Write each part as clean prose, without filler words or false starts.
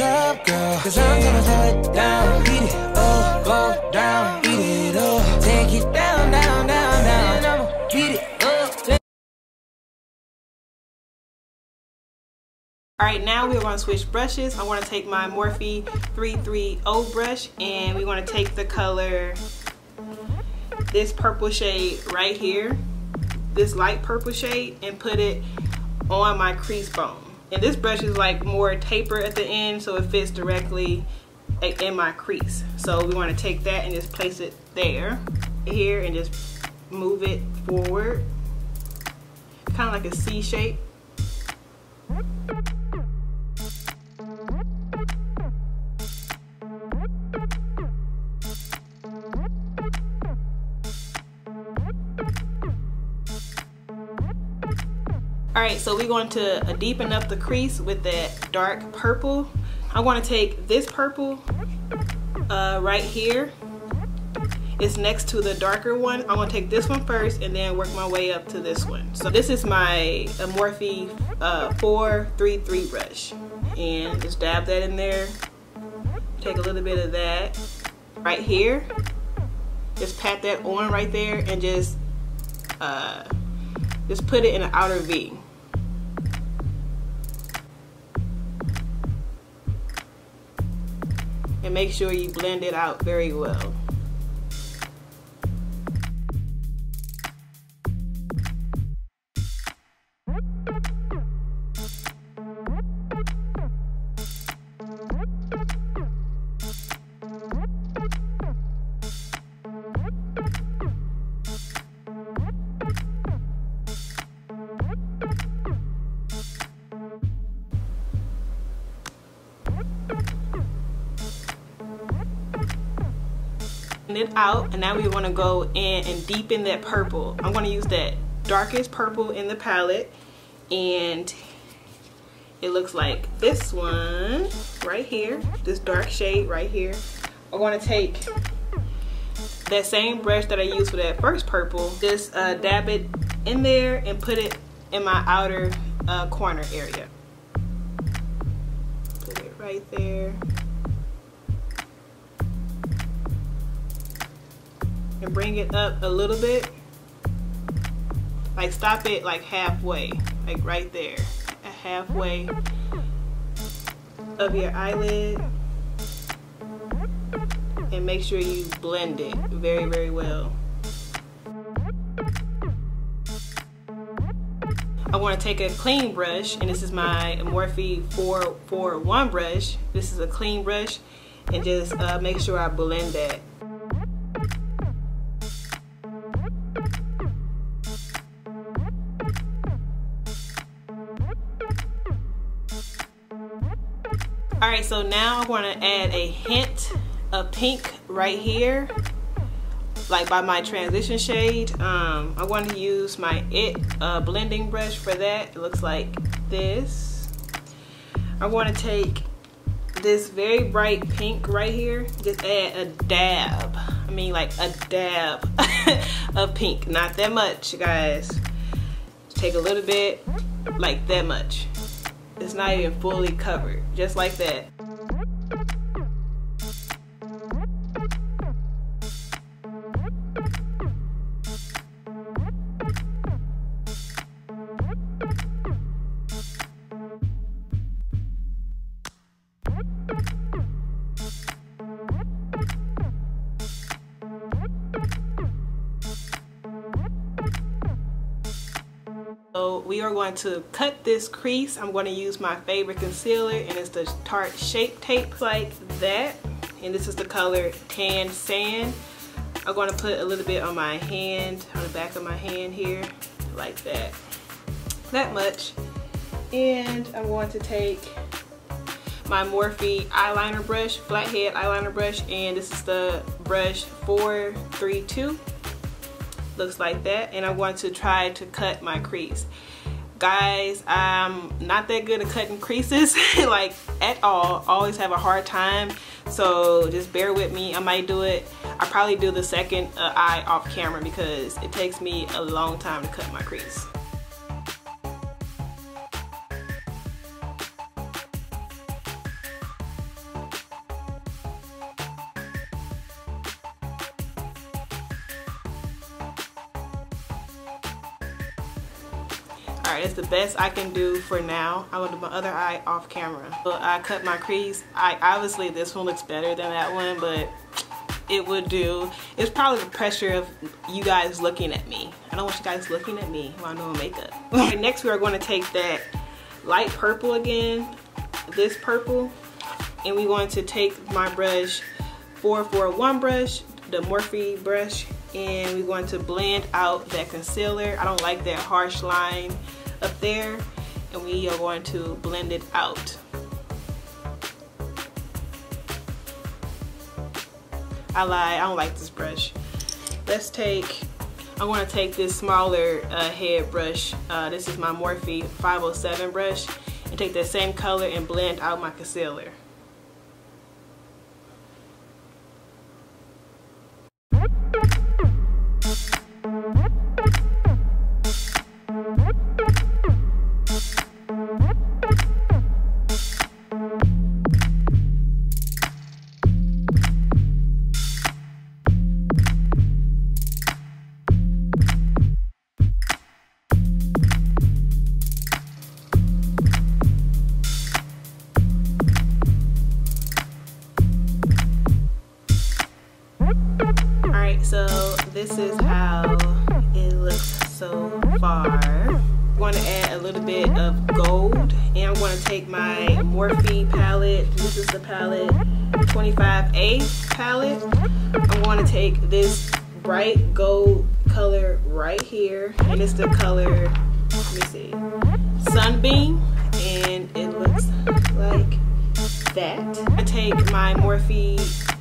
up, girl, 'cause I'm gonna throw it down. Beat it up, go down. Beat it up, take it down, down, down, down. I'ma beat it up. Alright, now we're going to switch brushes. I want to take my Morphe 330 brush, and we want to take the color, this purple shade right here, this light purple shade, and put it on my crease bone. And this brush is like more taper at the end, so it fits directly in my crease. So we want to take that and just place it there, here, and just move it forward, kind of like a C shape. Alright, so we're going to deepen up the crease with that dark purple. I want to take this purple right here. It's next to the darker one. I'm going to take this one first and then work my way up to this one. So this is my Morphe 433 brush. And just dab that in there. Take a little bit of that right here. Just pat that on right there and just put it in an outer V. And make sure you blend it out very well. It out, and now we want to go in and deepen that purple. I'm going to use that darkest purple in the palette, and it looks like this one right here, this dark shade right here. I'm going to take that same brush that I used for that first purple, just dab it in there and put it in my outer corner area. Put it right there. And bring it up a little bit. Like stop it like halfway, like right there, halfway of your eyelid. And make sure you blend it very, very well. I want to take a clean brush, and this is my Morphe 441 brush. This is a clean brush, and just make sure I blend that. Alright, so now I want to add a hint of pink right here, like by my transition shade. I want to use my blending brush for that. It looks like this. I want to take this very bright pink right here, just add a dab. I mean like a dab of pink. Not that much, guys. Take a little bit, like that much. It's not even fully covered, just like that. So we are going to cut this crease. I'm going to use my favorite concealer, and it's the Tarte Shape Tape, like that. And this is the color Tan Sand. I'm going to put a little bit on my hand, on the back of my hand here, like that. That much. And I'm going to take my Morphe eyeliner brush, flathead eyeliner brush, and this is the brush 432. Looks like that, and I'm going to try to cut my crease. Guys, I'm not that good at cutting creases, like at all. Always have a hard time, so just bear with me. I might do it. I probably do the second eye off camera because it takes me a long time to cut my crease. Alright, it's the best I can do for now. I'm gonna do my other eye off camera. So I cut my crease. Obviously this one looks better than that one, but it would do. It's probably the pressure of you guys looking at me. I don't want you guys looking at me while I'm doing makeup. Okay, next we are going to take that light purple again, this purple, and we're going to take my brush 441 brush, the Morphe brush, and we're going to blend out that concealer. I don't like that harsh line up there, and we are going to blend it out. I lied, I don't like this brush. I want to take this smaller head brush. This is my Morphe 507 brush, and take that same color and blend out my concealer. So this is how it looks so far. I'm going to add a little bit of gold, and I'm going to take my Morphe palette. This is the palette 25A palette. I'm going to take this bright gold color right here, and it's the color, let me see, Sunbeam, and it looks like that. I take my Morphe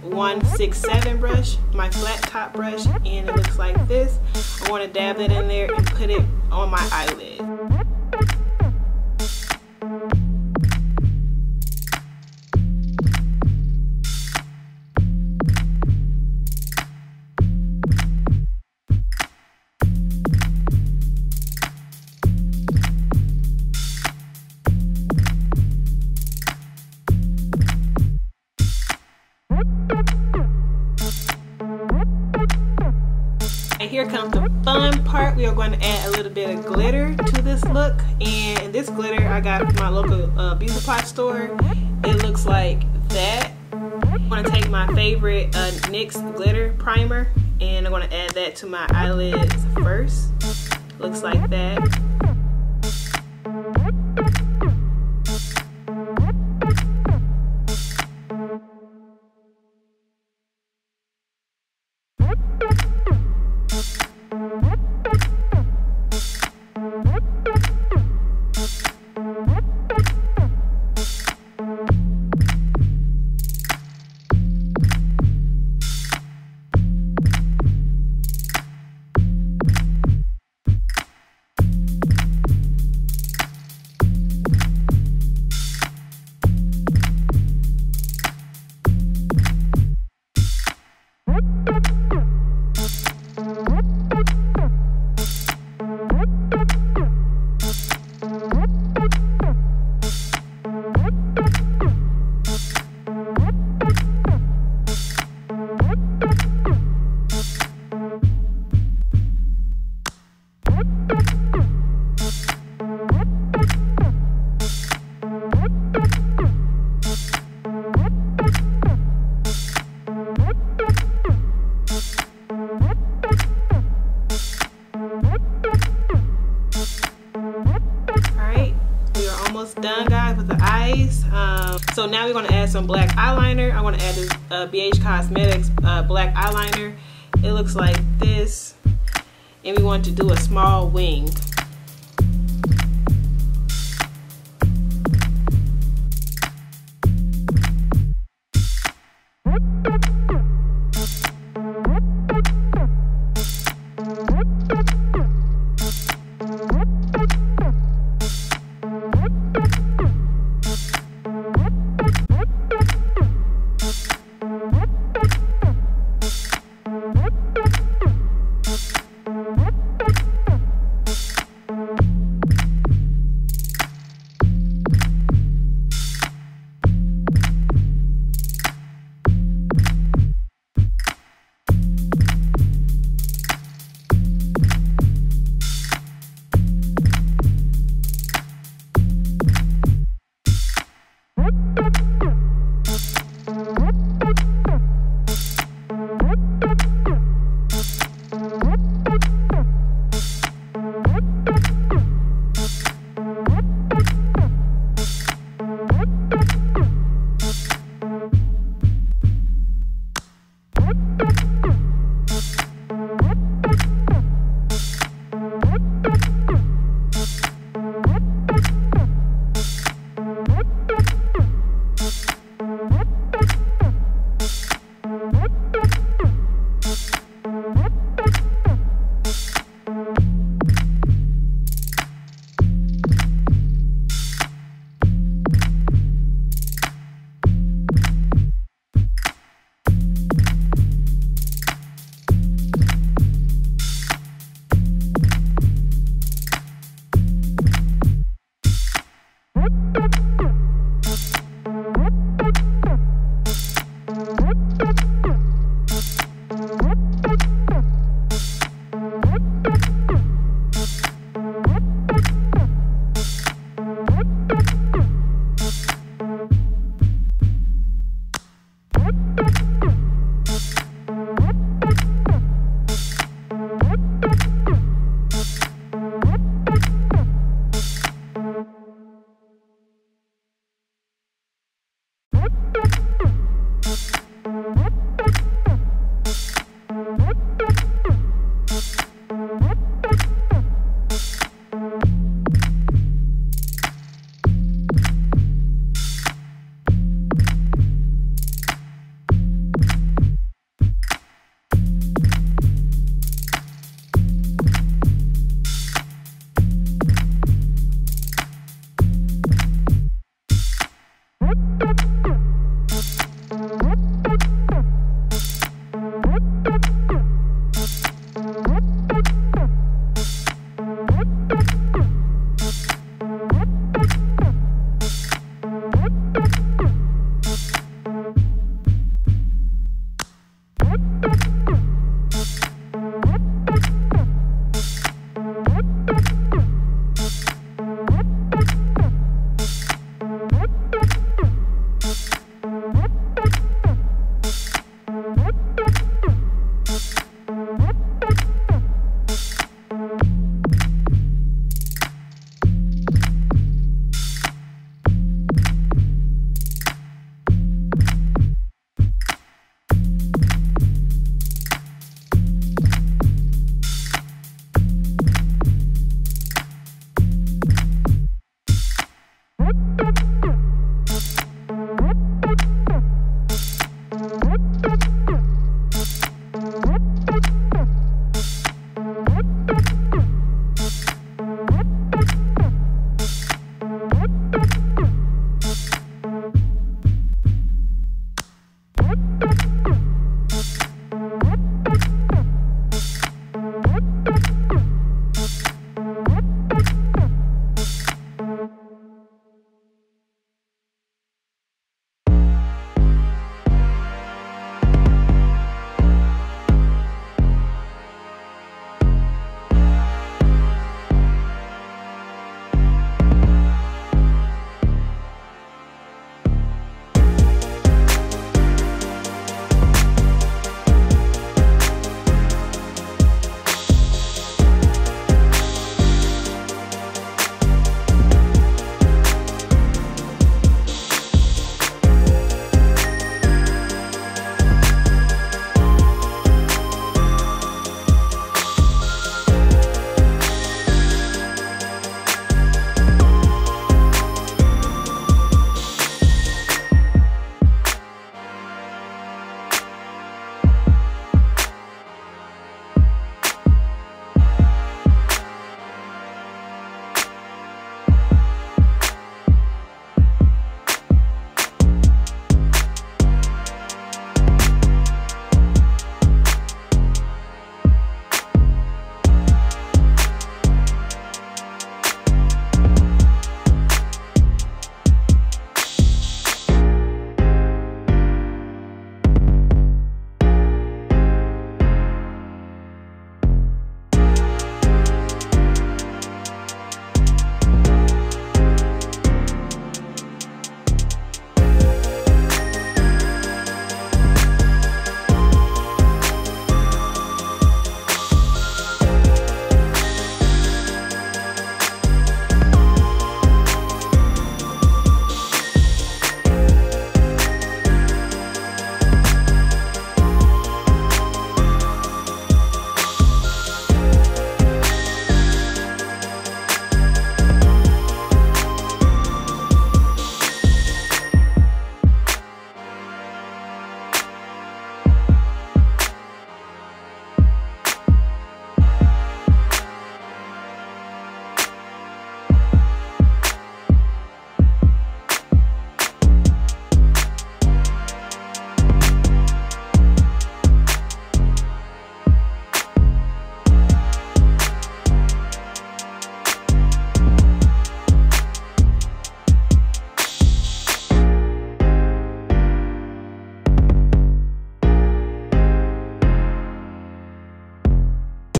167 brush, my flat top brush, and it looks like this. I want to dab that in there and put it on my eyelid. Here comes the fun part. We are going to add a little bit of glitter to this look, and this glitter I got from my local beauty supply store. It looks like that. I'm going to take my favorite NYX glitter primer, and I'm going to add that to my eyelids first. Looks like that. Done, guys, with the eyes. So now we're going to add some black eyeliner. I want to add this BH Cosmetics black eyeliner. It looks like this, and we want to do a small wing. You